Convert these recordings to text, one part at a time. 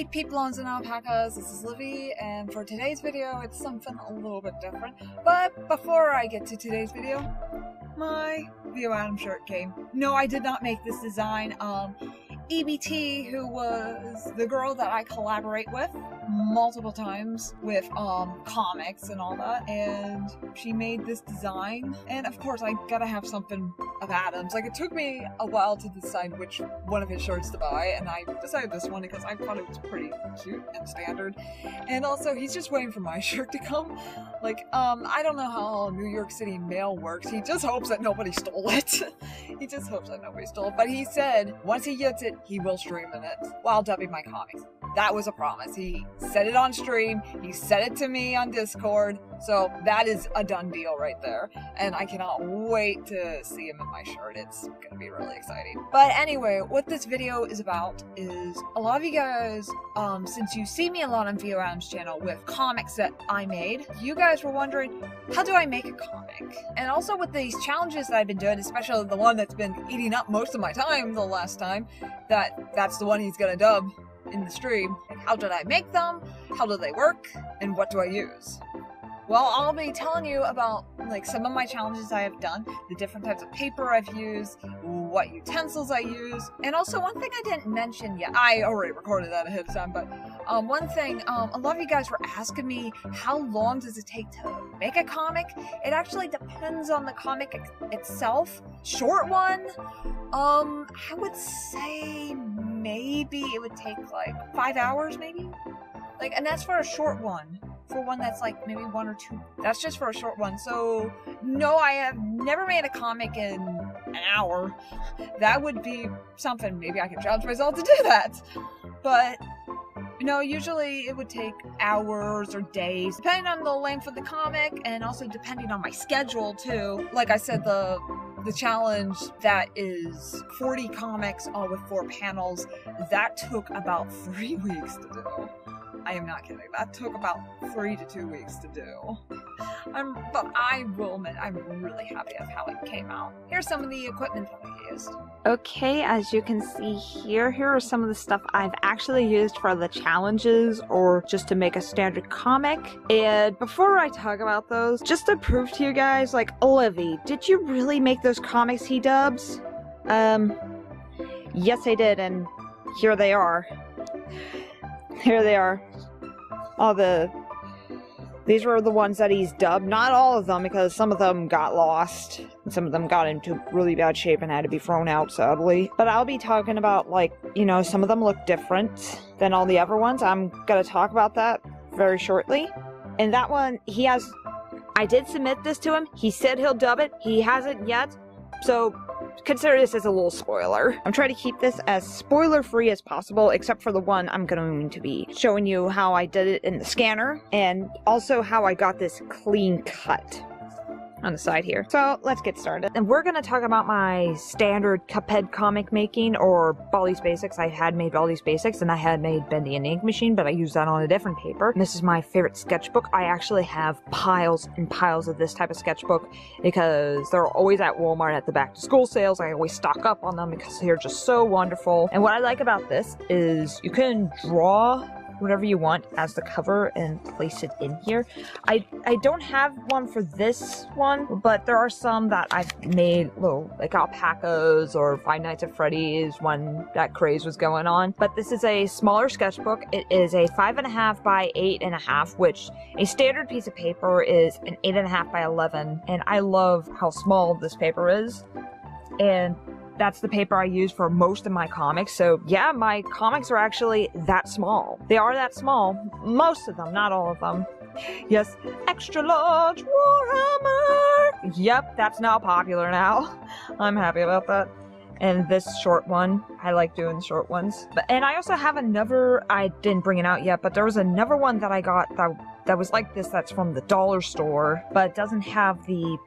Peeps and alpacas, this is Livy, and for today's video it's something a little bit different. But before I get to today's video, my Vio Adam shirt came. No, I did not make this design. EBT, who was the girl that I collaborate with multiple times with comics and all that, and she made this design, and of course I gotta have something of Adam's. Like, it took me a while to decide which one of his shirts to buy, and I decided this one because I thought it was pretty cute and standard, and also he's just waiting for my shirt to come. Like, I don't know how New York City mail works. He just hopes that nobody stole it. He just hopes that nobody stole it, but he said once he gets it, he will stream in it while dubbing my comics. That was a promise. He said it on stream, he said it to me on Discord, so that is a done deal right there. And I cannot wait to see him in my shirt. It's gonna be really exciting. But anyway, what this video is about is a lot of you guys, since you see me a lot on Vio Adam's channel with comics that I made, you guys were wondering, how do I make a comic? And also with these challenges that I've been doing, especially the one that's been eating up most of my time the last time, that's the one he's gonna dub in the stream. How did I make them? How do they work? And what do I use? Well, I'll be telling you about like some of my challenges I have done, the different types of paper I've used, what utensils I use, and also one thing I didn't mention yet. I already recorded that ahead of time, but one thing, a lot of you guys were asking me, how long does it take to make a comic? It actually depends on the comic itself. Short one, I would say maybe it would take like 5 hours, maybe? Like, and that's for a short one. For one that's like maybe 1 or 2. That's just for a short one. So no, I have never made a comic in an hour. That would be something. Maybe I could challenge myself to do that. But no, usually it would take hours or days, depending on the length of the comic and also depending on my schedule too. Like I said, the challenge that is 40 comics all with 4 panels, that took about 3 weeks to do. I am not kidding. That took about 3 to 2 weeks to do. But I will admit, I'm really happy with how it came out. Here's some of the equipment that I used. Okay, as you can see here are some of the stuff I've actually used for the challenges or just to make a standard comic. And before I talk about those, just to prove to you guys, like, Livy, did you really make those comics he dubs? Yes, I did, and here they are. Here they are. These were the ones that he's dubbed. Not all of them, because some of them got lost. And some of them got into really bad shape and had to be thrown out, sadly. But I'll be talking about, like, you know, some of them look different than all the other ones. I'm gonna talk about that very shortly. And that one, I did submit this to him. He said he'll dub it. He hasn't yet. So consider this as a little spoiler. I'm trying to keep this as spoiler-free as possible, except for the one I'm going to be showing you how I did it in the scanner, and also how I got this clean cut on the side here. So let's get started. And we're gonna talk about my standard Cuphead comic making, or Baldi's Basics. I had made Baldi's Basics, and I had made Bendy and Ink Machine, but I used that on a different paper. And this is my favorite sketchbook. I actually have piles and piles of this type of sketchbook because they're always at Walmart at the back to school sales. I always stock up on them because they're just so wonderful. And what I like about this is you can draw whatever you want as the cover and place it in here. I don't have one for this one, but there are some that I've made, little like alpacas or Five Nights at Freddy's, when that craze was going on. But this is a smaller sketchbook. It is a 5.5 by 8.5, which a standard piece of paper is an 8.5 by 11. And I love how small this paper is. And that's the paper I use for most of my comics, so yeah, my comics are actually that small. They are that small. Most of them, not all of them. Yes, extra large Warhammer! Yep, that's now popular now. I'm happy about that. And this short one, I like doing short ones. And I also have another, I didn't bring it out yet, but there was another one that I got that was like this, that's from the dollar store, but it doesn't have the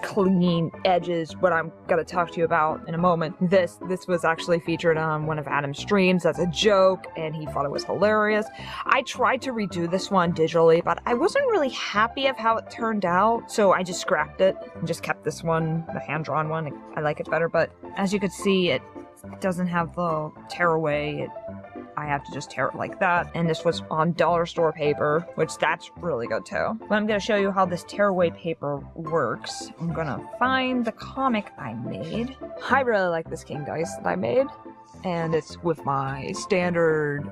clean edges, what I'm gonna talk to you about in a moment. This was actually featured on one of Adam's streams as a joke, and he thought it was hilarious. I tried to redo this one digitally, but I wasn't really happy of how it turned out, so I just scrapped it and just kept this one, the hand-drawn one. I like it better, but as you could see, it doesn't have the tearaway. I have to just tear it like that. And this was on dollar store paper, which that's really good too. But I'm gonna show you how this tearaway paper works. I'm gonna find the comic I made. I really like this king dice that I made. And it's with my standard,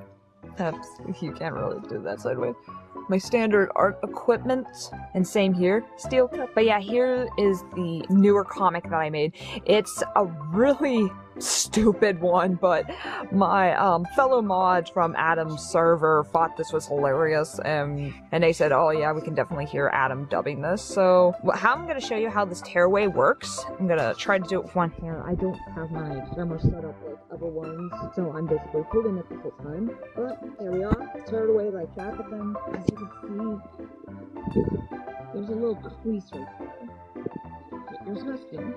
you can't really do that sideways. My standard art equipment, and same here, steel cup. But yeah, here is the newer comic that I made. It's a really stupid one, but my fellow mods from Adam's server thought this was hilarious, and they said, oh yeah, we can definitely hear Adam dubbing this. So how I'm going to show you how this tearaway works, I'm going to try to do it with one hand. I don't have my camera set up like other ones, so I'm basically holding it the whole time. But there we are, tear it away like that, but then as you can see, there's a little crease right there. Here's my skin.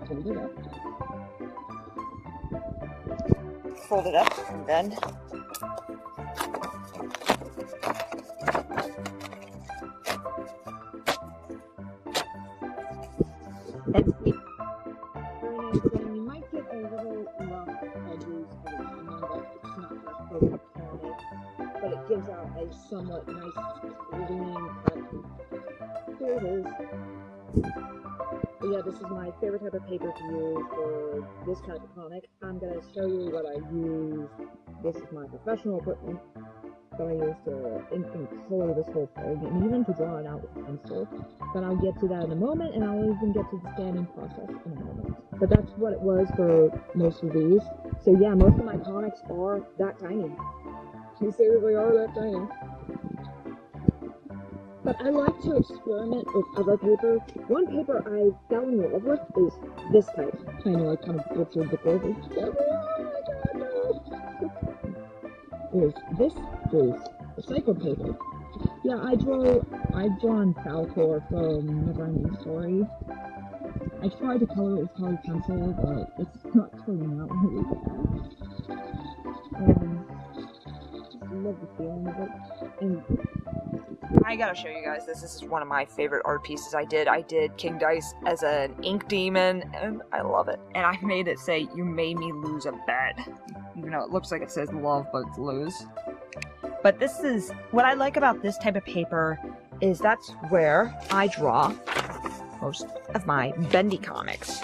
Fold it up. Fold it up, and then that's it. Very nice, and you might get a little rough edges of the onion, but it's not that perfect on it. But it gives out a somewhat nice clean cut. Here it is. But yeah, this is my favorite type of paper to use for this type of comic. I'm going to show you what I use. This is my professional equipment that I use to ink and color this whole thing, and even to draw it out with a pencil. But I'll get to that in a moment, and I'll even get to the scanning process in a moment. But that's what it was for most of these. So yeah, most of my comics are that tiny. They seriously are that tiny. But I like to experiment with other paper. One paper I fell in love with is this type. I know I kind of butchered the paper. This is recycled paper. Yeah, I've drawn Falcor from Neverending Story. I tried to color it with colored pencil, but it's not turning out really bad. Just love the feeling of it. And I gotta show you guys this. This is one of my favorite art pieces I did. I did King Dice as an ink demon, and I love it. And I made it say, "You made me lose a bet." Even though it looks like it says love, but it's lose. But this is, what I like about this type of paper is that's where I draw most of my bendy comics.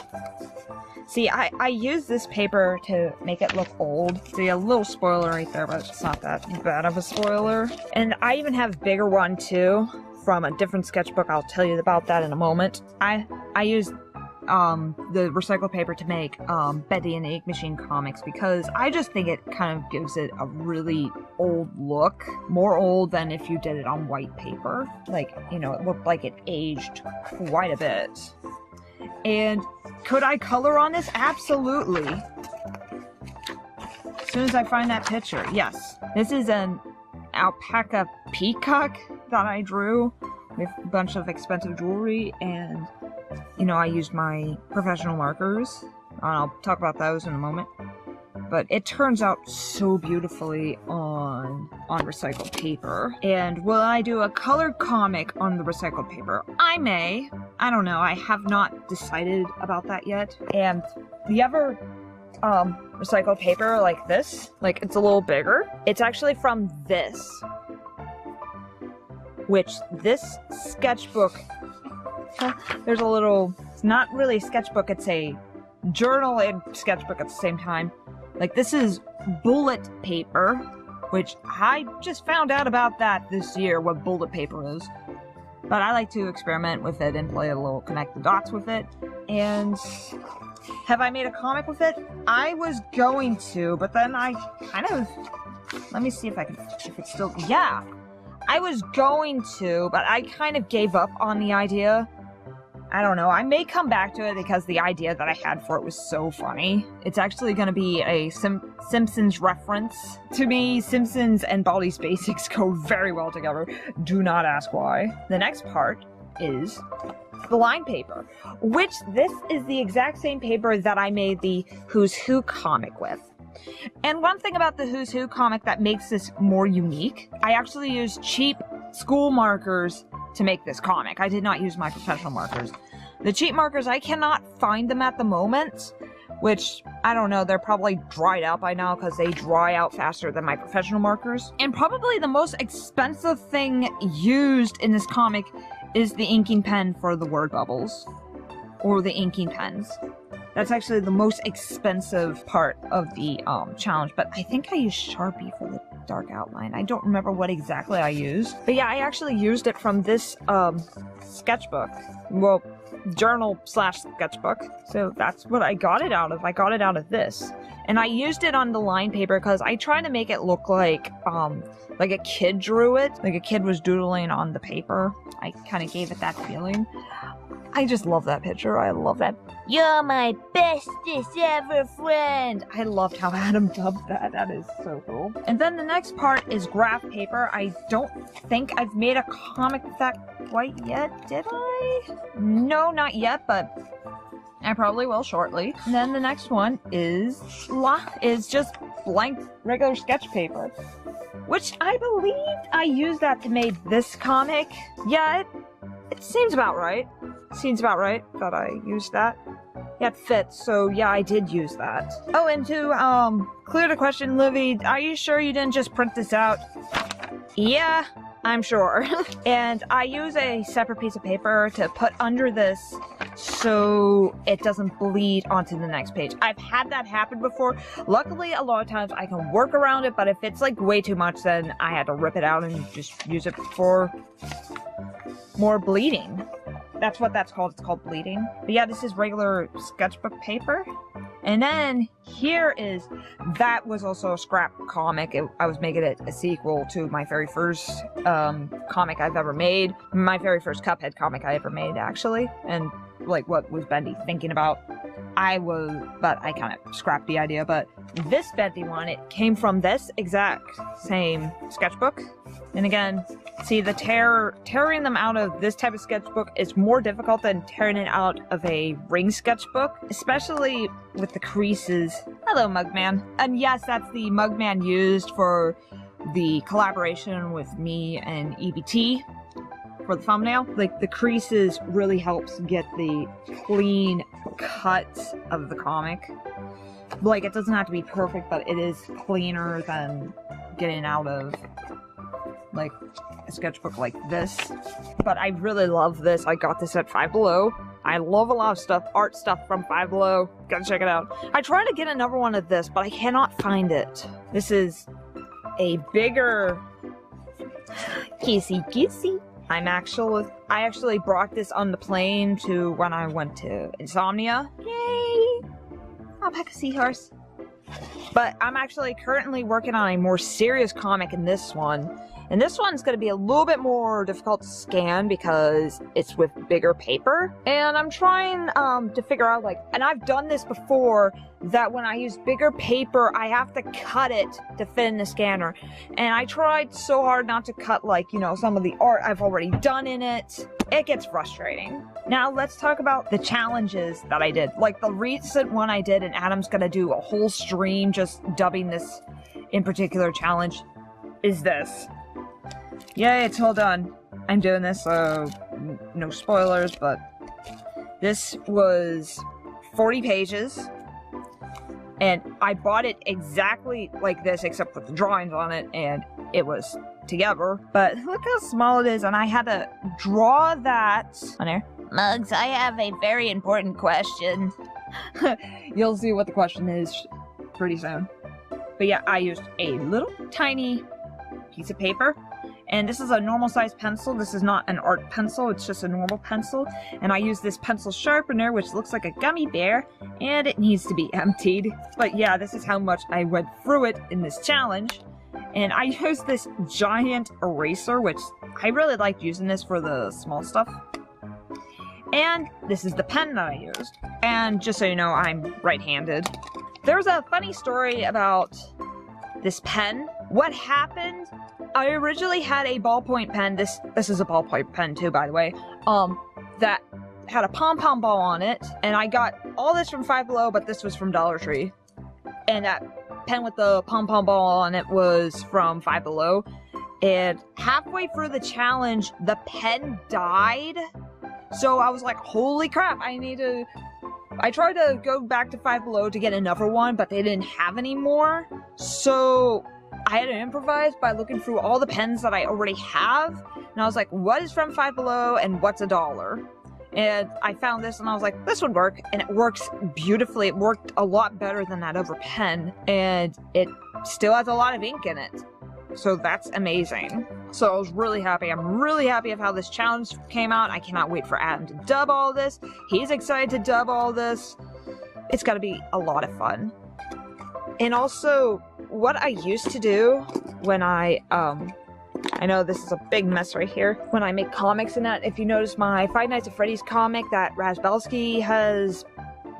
See, I use this paper to make it look old. See, a little spoiler right there, but it's not that bad of a spoiler. And I even have a bigger one too, from a different sketchbook. I'll tell you about that in a moment. I use the recycled paper to make Betty and the Ink Machine comics because I just think it kind of gives it a really old look. More old than if you did it on white paper. Like, you know, it looked like it aged quite a bit. And could I color on this? Absolutely. As soon as I find that picture, yes. This is an alpaca peacock that I drew with a bunch of expensive jewelry, and, you know, I used my professional markers. I'll talk about those in a moment. But it turns out so beautifully on recycled paper. And will I do a colored comic on the recycled paper? I may. I don't know. I have not decided about that yet. And the other recycled paper like this, like it's a little bigger, it's actually from this. Which this sketchbook, there's a little, it's not really a sketchbook, it's a journal and sketchbook at the same time. Like, this is bullet paper, which I just found out about that this year, what bullet paper is. But I like to experiment with it and play a little connect the dots with it. And have I made a comic with it? I was going to, but then I kind of, let me see if I can, if it's still, yeah. I was going to, but I kind of gave up on the idea. I don't know, I may come back to it because the idea that I had for it was so funny. It's actually going to be a Simpsons reference. To me, Simpsons and Baldi's Basics go very well together. Do not ask why. The next part is the line paper, which this is the exact same paper that I made the Who's Who comic with. And one thing about the Who's Who comic that makes this more unique, I actually used cheap school markers to make this comic. I did not use my professional markers. The cheap markers, I cannot find them at the moment, which, I don't know, they're probably dried out by now because they dry out faster than my professional markers. And probably the most expensive thing used in this comic is the inking pen for the word bubbles. Or the inking pens. That's actually the most expensive part of the challenge, but I think I used Sharpie for the dark outline. I don't remember what exactly I used. But yeah, I actually used it from this sketchbook. Well, journal slash sketchbook. So that's what I got it out of. I got it out of this. And I used it on the line paper because I tried to make it look like a kid drew it. Like a kid was doodling on the paper. I kind of gave it that feeling. I just love that picture. I love that. You're my bestest ever friend. I loved how Adam dubbed that. That is so cool. And then the next part is graph paper. I don't think I've made a comic with that quite yet, did I? No, not yet, but I probably will shortly. And then the next one is just blank regular sketch paper, which I believe I used that to make this comic. Yeah, it seems about right. Seems about right that I used that. Yeah, it fits, so yeah, I did use that. Oh, and to clear the question, Livy, are you sure you didn't just print this out? Yeah, I'm sure. And I use a separate piece of paper to put under this so it doesn't bleed onto the next page. I've had that happen before. Luckily, a lot of times I can work around it, but if it's like way too much, then I had to rip it out and just use it for more bleeding. That's what that's called. It's called bleeding. But yeah, this is regular sketchbook paper. And then here is, that was also a scrap comic. I was making it a sequel to my very first comic I've ever made. My very first Cuphead comic I ever made, actually. And like, what was Bendy thinking about? But I kind of scrapped the idea. But this Bendy one, it came from this exact same sketchbook. And again, see, the tearing them out of this type of sketchbook is more difficult than tearing it out of a ring sketchbook, especially with the creases. Hello, Mugman. And yes, that's the Mugman used for the collaboration with me and EBT for the thumbnail. Like, the creases really helps get the clean cut of the comic. Like, it doesn't have to be perfect, but it is cleaner than getting out of like a sketchbook like this. But I really love this. I got this at Five Below. I love a lot of stuff, art stuff from Five Below. Gotta check it out. I tried to get another one of this, but I cannot find it. This is a bigger kissy. I actually brought this on the plane to when I went to Insomnia. Yay! I'll pack a seahorse. But I'm actually currently working on a more serious comic in this one. And this one's going to be a little bit more difficult to scan because it's with bigger paper. And I'm trying to figure out, like, and I've done this before, that when I use bigger paper, I have to cut it to fit in the scanner. And I tried so hard not to cut, like, you know, some of the art I've already done in it. It gets frustrating. Now let's talk about the challenges that I did. Like the recent one I did, and Adam's going to do a whole stream just dubbing this in particular challenge, is this. Yay, it's all done. I'm doing this, so no spoilers, but this was 40 pages, and I bought it exactly like this, except with the drawings on it, and it was together. But look how small it is, and I had to draw that on there. Mugs, I have a very important question. You'll see what the question is pretty soon. But yeah, I used a little tiny piece of paper. And this is a normal size pencil. This is not an art pencil, it's just a normal pencil. And I use this pencil sharpener, which looks like a gummy bear, and it needs to be emptied. But yeah, this is how much I went through it in this challenge. And I used this giant eraser, which I really liked using this for the small stuff. And this is the pen that I used. And just so you know, I'm right-handed. There's a funny story about this pen. What happened? I originally had a ballpoint pen. This is a ballpoint pen too, by the way. That had a pom-pom ball on it, and I got all this from Five Below, but this was from Dollar Tree. And that pen with the pom-pom ball on it was from Five Below. And halfway through the challenge, the pen died. So I was like, holy crap, I need to I tried to go back to Five Below to get another one, but they didn't have any more. So I had to improvise by looking through all the pens that I already have. And I was like, what is from Five Below and what's $1? And I found this and I was like, this would work. And it works beautifully. It worked a lot better than that other pen. And it still has a lot of ink in it. So that's amazing. So I was really happy. I'm really happy of how this challenge came out. I cannot wait for Adam to dub all this. He's excited to dub all this. It's gotta be a lot of fun. And also, what I used to do when I know this is a big mess right here, when I make comics and that, if you notice my Five Nights at Freddy's comic that Razbelski has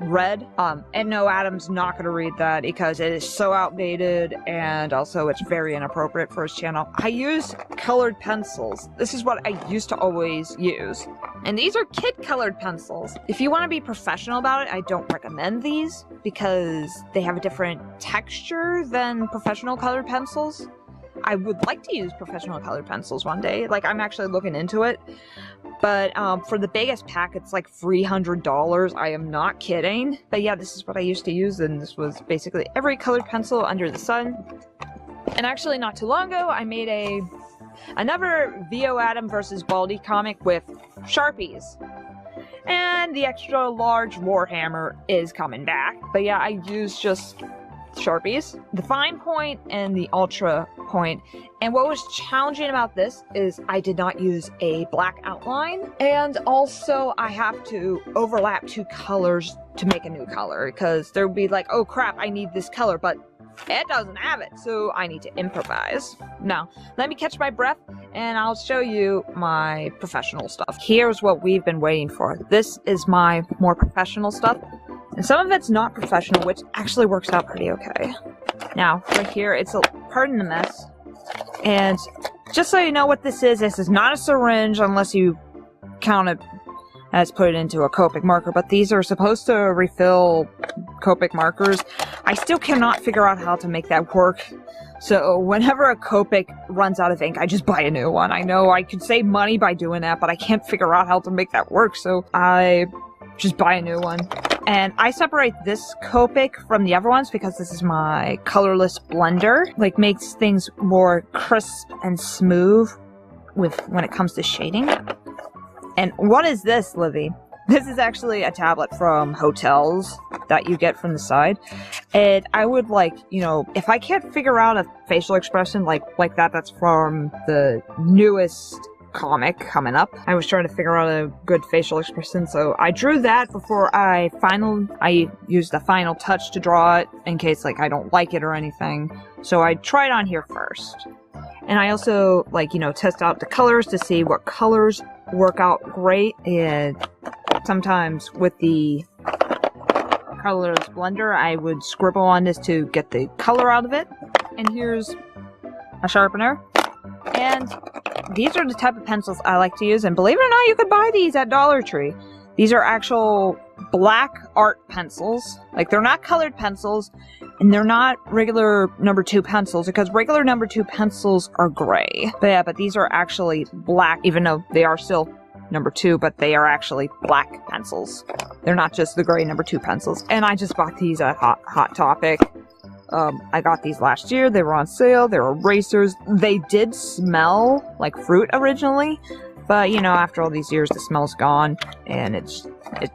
read, and no, Adam's not gonna read that because it is so outdated and also it's very inappropriate for his channel. I use colored pencils. This is what I used to always use. And these are kid colored pencils. If you want to be professional about it, I don't recommend these because they have a different texture than professional colored pencils. I would like to use professional colored pencils one day. Like, I'm actually looking into it. But for the biggest pack, it's like $300. I am not kidding. But yeah, this is what I used to use, and this was basically every colored pencil under the sun. And actually, not too long ago, I made another VO Adam versus Baldi comic with Sharpies. And the extra large Warhammer is coming back. But yeah, I used just Sharpies, the fine point and the ultra point. And what was challenging about this is I did not use a black outline, and also I have to overlap two colors to make a new color, because there would be like, oh crap, I need this color, but it doesn't have it, so I need to improvise. Now, let me catch my breath and I'll show you my professional stuff. Here's what we've been waiting for. This is my more professional stuff. And some of it's not professional, which actually works out pretty okay. Now, right here, it's a, pardon the mess. And just so you know what this is not a syringe unless you count it as put it into a Copic marker, but these are supposed to refill Copic markers. I still cannot figure out how to make that work. So whenever a Copic runs out of ink, I just buy a new one. I know I could save money by doing that, but I can't figure out how to make that work, so I just buy a new one. And I separate this Copic from the other ones because this is my colorless blender. Like, makes things more crisp and smooth when it comes to shading. And what is this, Livy? This is actually a tablet from Hotels that you get from the side. And I would like, you know, if I can't figure out a facial expression like that, that's from the newest comic coming up. I was trying to figure out a good facial expression, so I drew that before I used the final touch to draw it in case like I don't like it or anything. So I tried on here first. And I also, like, you know, test out the colors to see what colors work out great. And sometimes with the colorless blender, I would scribble on this to get the color out of it. And here's a sharpener. And these are the type of pencils I like to use, and believe it or not, you could buy these at Dollar Tree. These are actual black art pencils. Like, they're not colored pencils, and they're not regular number 2 pencils, because regular number 2 pencils are gray. But yeah, but these are actually black, even though they are still number 2, but they are actually black pencils. They're not just the gray number 2 pencils. And I just bought these at Hot Topic. I got these last year. They were on sale. They were erasers. They did smell like fruit originally, but you know, after all these years, the smell's gone, and it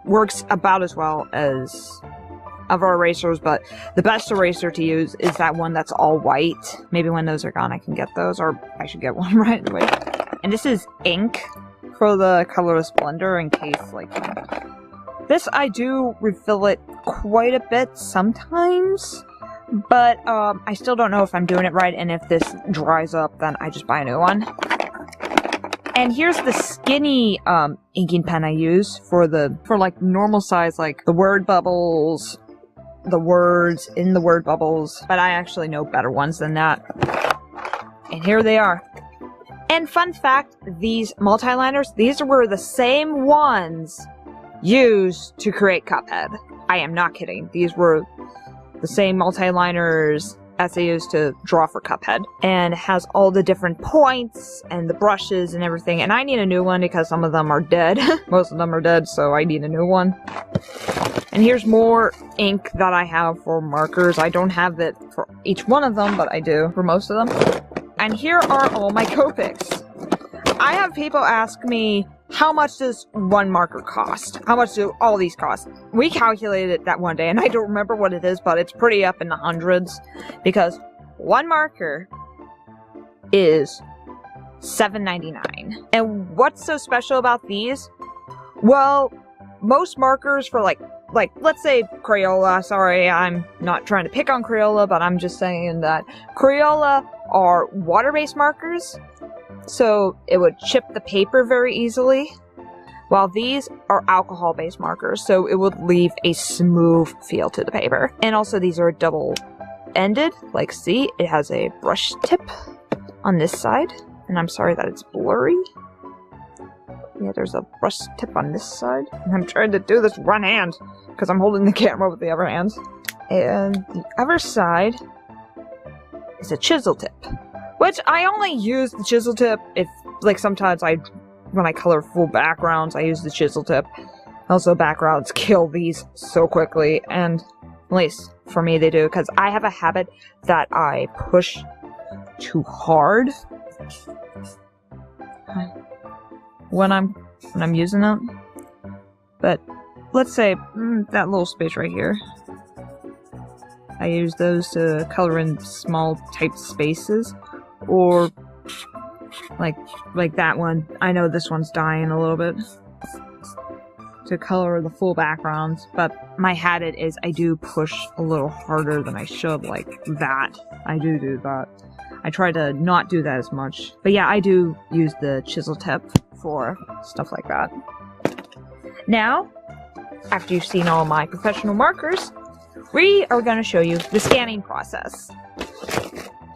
works about as well as other erasers. But the best eraser to use is that one that's all white. Maybe when those are gone, I can get those, or I should get one right away. And this is ink for the colorless blender in case, like, this I do refill it quite a bit sometimes. But, I still don't know if I'm doing it right, and if this dries up, then I just buy a new one. And here's the skinny, inking pen I use for like, normal size, like, the word bubbles, the words in the word bubbles. But I actually know better ones than that. And here they are. And fun fact, these multi-liners, these were the same ones used to create Cuphead. I am not kidding. These were the same multi-liners as they used to draw for Cuphead. And it has all the different points and the brushes and everything. And I need a new one because some of them are dead. Most of them are dead, so I need a new one. And here's more ink that I have for markers. I don't have it for each one of them, but I do for most of them. And here are all my Copics. I have people ask me, how much does one marker cost? How much do all these cost? We calculated that one day, and I don't remember what it is, but it's pretty up in the hundreds, because one marker is $7.99. And what's so special about these? Well, most markers for like let's say Crayola. Sorry, I'm not trying to pick on Crayola, but I'm just saying that Crayola are water-based markers, so it would chip the paper very easily, while these are alcohol-based markers, so it would leave a smooth feel to the paper. And also these are double-ended, like see, it has a brush tip on this side, and I'm sorry that it's blurry. Yeah, there's a brush tip on this side, and I'm trying to do this one hand, because I'm holding the camera with the other hand. And the other side is a chisel tip, which I only use the chisel tip if, like, sometimes when I color full backgrounds, I use the chisel tip. Also, backgrounds kill these so quickly, and at least for me they do, because I have a habit that I push too hard when I'm using it. But let's say that little space right here, I use those to color in small type spaces, or like that one. I know this one's dying a little bit, to color the full backgrounds, but my habit is I do push a little harder than I should, like that. I do that. I try to not do that as much. But yeah, I do use the chisel tip for stuff like that. Now, after you've seen all my professional markers, we are going to show you the scanning process.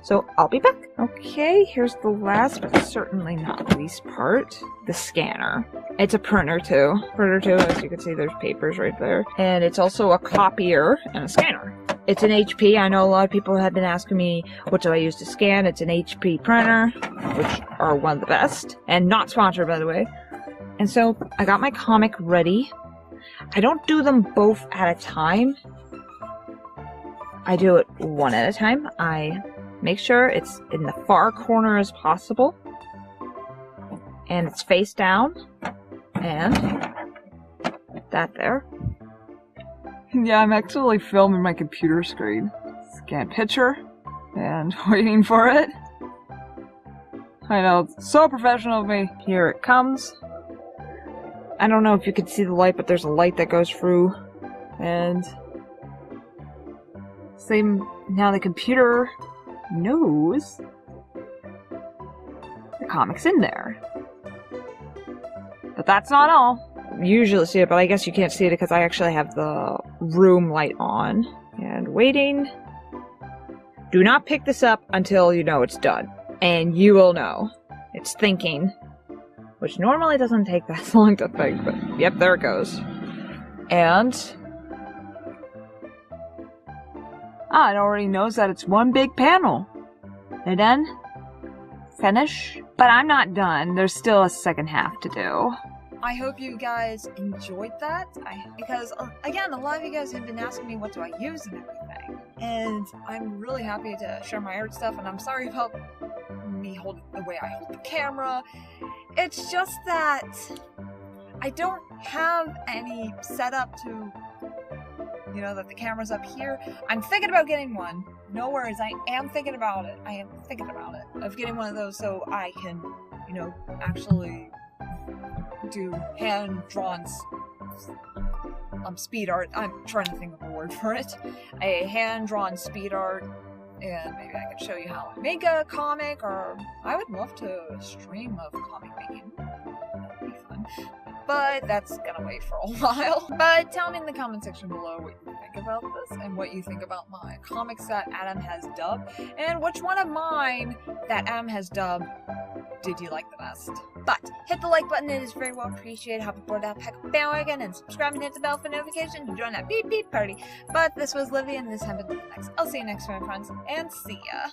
So I'll be back. Okay, here's the last but certainly not least part, the scanner. It's a printer too. As you can see, there's papers right there. And it's also a copier and a scanner. It's an HP. I know a lot of people have been asking me, what do I use to scan? It's an HP printer, which are one of the best. And not sponsored, by the way. And so, I got my comic ready. I don't do them both at a time. I do it one at a time. I make sure it's in the far corner as possible. And it's face down. And that there. Yeah, I'm actually filming my computer screen. Scan picture, and waiting for it. I know, it's so professional of me. Here it comes. I don't know if you can see the light, but there's a light that goes through. And same, now the computer knows the comic's in there. But that's not all. You usually see it, but I guess you can't see it because I actually have the room light on. And waiting. Do not pick this up until you know it's done. And you will know. It's thinking. Which normally doesn't take that long to think, but yep, there it goes. And it already knows that it's one big panel. They're done. Finish. But I'm not done. There's still a second half to do. I hope you guys enjoyed that, because, again, a lot of you guys have been asking me what do I use and everything, and I'm really happy to share my art stuff, and I'm sorry about me holding the way I hold the camera. It's just that I don't have any setup to, you know, that the camera's up here. I'm thinking about getting one. No worries, I am thinking about it. Of getting one of those so I can, you know, actually do hand-drawn speed art. I'm trying to think of a word for it. A hand-drawn speed art, and maybe I could show you how I make a comic, or I would love to stream of comic making. That would be fun. But that's gonna wait for a while. But tell me in the comment section below what you think about this, and what you think about my comics that Adam has dubbed, and which one of mine that Adam has dubbed did you like the best. But hit the like button, it is very well appreciated. Hop aboard that pack of bandwagon and subscribe and hit the bell for notifications to join that beep beep party. But this was Livy, and this has been the next. I'll see you next time, friends, and see ya.